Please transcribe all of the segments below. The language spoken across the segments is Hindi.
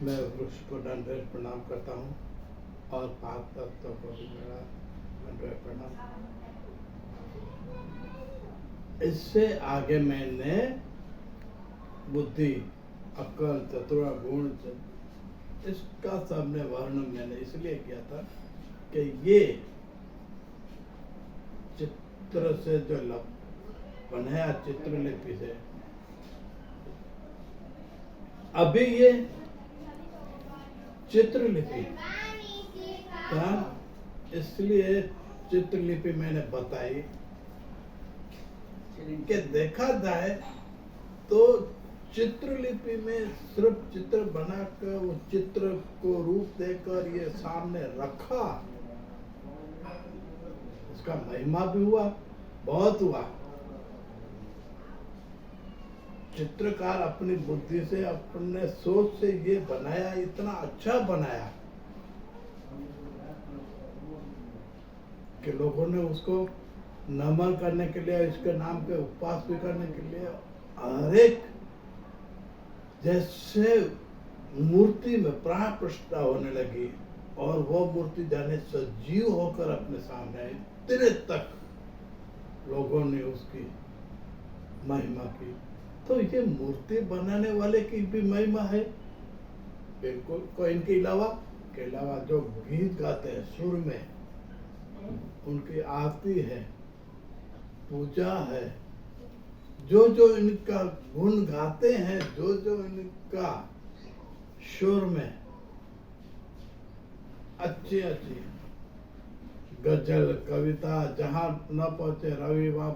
मैं वृक्ष को दंडवत प्रणाम करता हूँ और पाक तत्व को भी मेरा दंडवत प्रणाम। इससे आगे मैंने बुद्धि, अक्ल, चतुरा, गुण, इसका सबने वर्णन मैंने इसलिए किया था कि ये चित्र से जो बनाया चित्रलिपि से, अभी ये चित्रलिपि था, इसलिए चित्रलिपि मैंने बताई कि देखा जाए तो चित्रलिपि में सिर्फ चित्र बनाकर उस चित्र को रूप देकर ये सामने रखा, इसका महिमा भी हुआ, बहुत हुआ। चित्रकार अपनी बुद्धि से, अपने सोच से ये बनाया, इतना अच्छा बनाया कि लोगों ने उसको नमन करने के लिए, इसके नाम पे उपवास भी करने के लिए, हर एक जैसे मूर्ति में प्राण प्रतिष्ठा होने लगी और वो मूर्ति जाने सजीव होकर अपने सामने आई, इतने तक लोगों ने उसकी महिमा की। तो ये मूर्ति बनाने वाले की भी महिमा है बिल्कुल। कोई इनके अलावा जो गीत गाते हैं सुर में, उनकी आरती है, पूजा है, जो जो इनका गुण गाते हैं, जो जो इनका सुर में अच्छी अच्छी गजल, कविता, जहाँ न पहुंचे रवि वहाँ,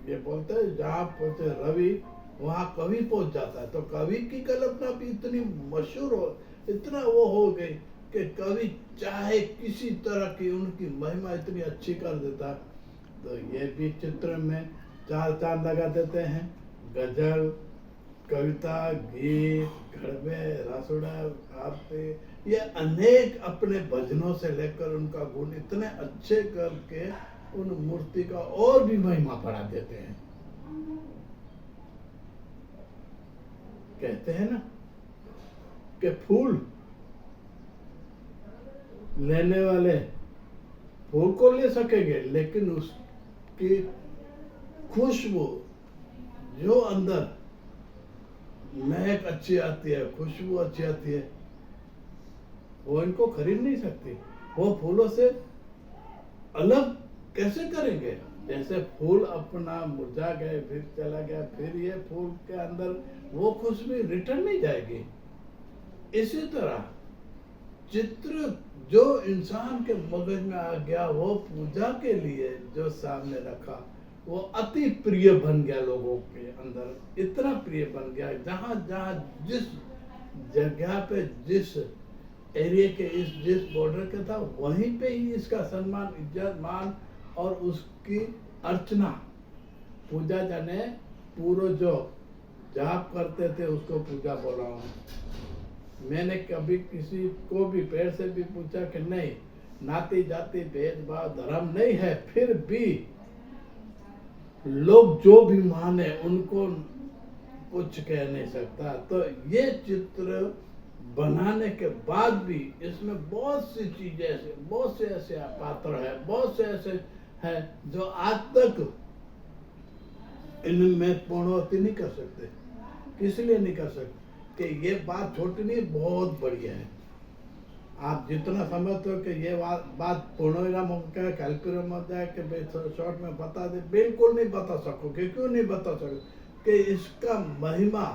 ये बोलते हैं जहाँ पहुंचे रवि वहाँ कवि पहुंच जाता है। तो कवि की कल्पना भी इतनी मशहूर हो, इतना वो हो गई कि कवि चाहे किसी तरह की उनकी महिमा इतनी अच्छी कर देता। तो ये भी चित्र में चार चांद लगा देते हैं। गजल, कविता, गीत, गढ़वे, रासुड़ा, आरती, ये अनेक अपने भजनों से लेकर उनका गुण इतने अच्छे करके उन मूर्ति का और भी महिमा बढ़ा देते हैं। कहते हैं ना कि फूल लेने वाले फूल को ले सकेंगे, लेकिन उसकी खुशबू जो अंदर महक अच्छी आती है, खुशबू अच्छी आती है, वो इनको खरीद नहीं सकती। वो फूलों से अलग कैसे करेंगे? जैसे फूल अपना मुरझा गए, फिर चला गया, फिर ये फूल के अंदर वो खुशबू रिटर्न नहीं जाएगी। इसी तरह चित्र जो इंसान के मगज में आ गया, वो पूजा के लिए जो सामने रखा, वो अति प्रिय बन गया लोगों के अंदर, इतना प्रिय बन गया। जहाँ जहाँ जिस जगह पे, जिस एरिया के, जिस बॉर्डर के था, वहीं पे ही इसका सम्मान, इज्जत, मान और उसकी अर्चना, पूजा, जाने पूर्व जो जाप करते थे उसको पूजा बोला हूँ। मैंने कभी किसी को भी पेड़ से भी पूछा कि नहीं, नाती जाति भेदभाव धर्म नहीं है, फिर भी लोग जो भी माने उनको कुछ कह नहीं सकता। तो ये चित्र बनाने के बाद भी इसमें बहुत सी चीजें ऐसे, बहुत से ऐसे पात्र है, बहुत से ऐसे है जो आज तक इनमें पूर्णवती नहीं कर सकते। किस लिए नहीं कर सकते? कि ये बात छोटी नहीं, बहुत बढ़िया है। आप जितना समझते हो कि ये बात पूर्णविराम हो गया, कैलकुलम हो जाए कि शॉर्ट में बता दे, बिल्कुल नहीं बता सकोगे। क्यों नहीं बता सकोगे? कि इसका महिमा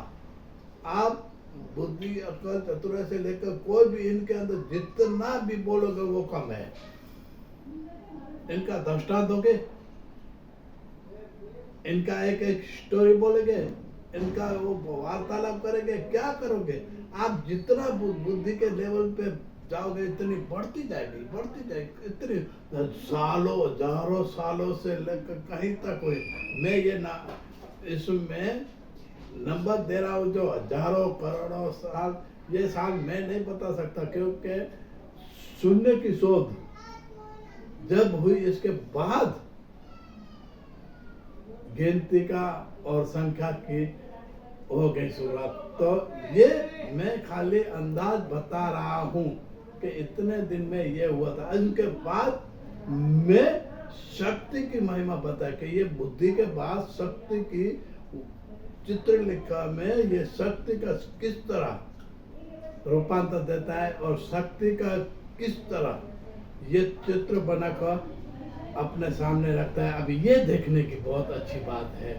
आप बुद्धि, अक्ल, चतुराई से लेकर कोई भी इनके अंदर जितना भी बोलोगे वो कम है। इनका दृष्टांत दोगे, इनका एक एक स्टोरी बोलेगे, इनका वो वार्तालाप करेंगे, क्या करोगे? आप जितना बुद्धि के लेवल पे जाओगे, इतनी बढ़ती जाएगी, इतनी सालों, हजारों सालों से लेकर कहीं तक हुई। मैं ये ना इसमें नंबर दे रहा हूँ, जो हजारों करोड़ों साल, ये साल मैं नहीं बता सकता, क्योंकि शून्य की शोध जब हुई, इसके बाद गिनती का और संख्या की हो गई शुरुआत। तो ये मैं खाली अंदाज बता रहा हूँ कि इतने दिन में ये हुआ था। इसके बाद मैं शक्ति की महिमा बता कि ये बुद्धि के बाद शक्ति की चित्रलेखा में ये शक्ति का किस तरह रूपांतर देता है और शक्ति का किस तरह ये चित्र बनाकर अपने सामने रखता है। अभी ये देखने की बहुत अच्छी बात है।